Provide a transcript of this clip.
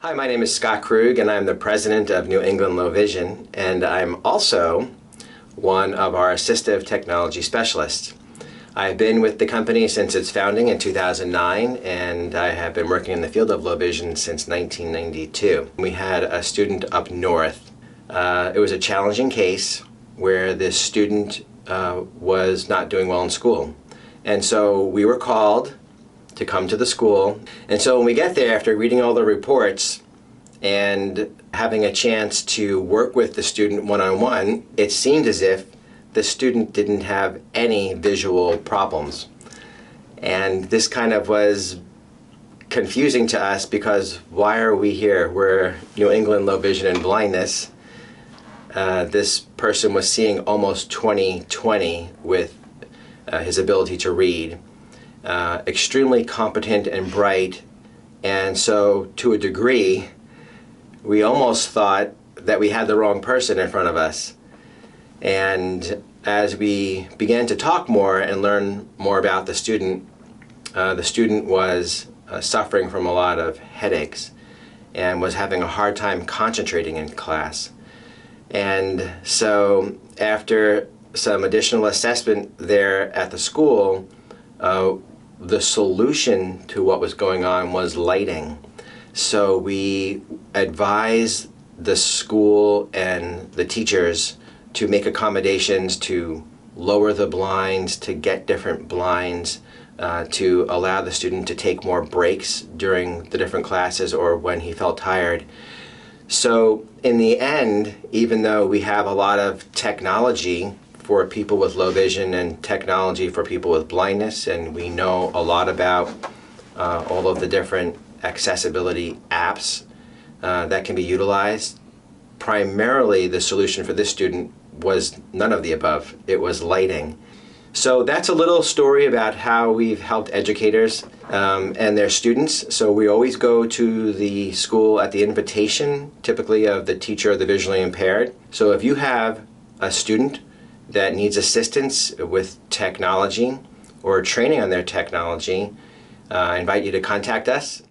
Hi, my name is Scott Krug, and I'm the president of New England Low Vision, and I'm also one of our assistive technology specialists. I've been with the company since its founding in 2009, and I have been working in the field of low vision since 1992. We had a student up north. It was a challenging case where this student was not doing well in school. And so we were called to come to the school. And so when we get there, after reading all the reports and having a chance to work with the student one-on-one, it seemed as if the student didn't have any visual problems. And this kind of was confusing to us because why are we here? We're New England Low Vision and Blindness. This person was seeing almost 20/20 with his ability to read. Extremely competent and bright, and so to a degree we almost thought that we had the wrong person in front of us. And as we began to talk more and learn more about the student was suffering from a lot of headaches and was having a hard time concentrating in class. And so after some additional assessment there at the school, the solution to what was going on was lighting. So we advised the school and the teachers to make accommodations to lower the blinds, to get different blinds, to allow the student to take more breaks during the different classes or when he felt tired. So in the end, even though we have a lot of technology for people with low vision and technology for people with blindness, and we know a lot about all of the different accessibility apps that can be utilized, primarily the solution for this student was none of the above. It was lighting. So that's a little story about how we've helped educators and their students. So we always go to the school at the invitation, typically of the teacher or the visually impaired. So if you have a student that needs assistance with technology or training on their technology, I invite you to contact us.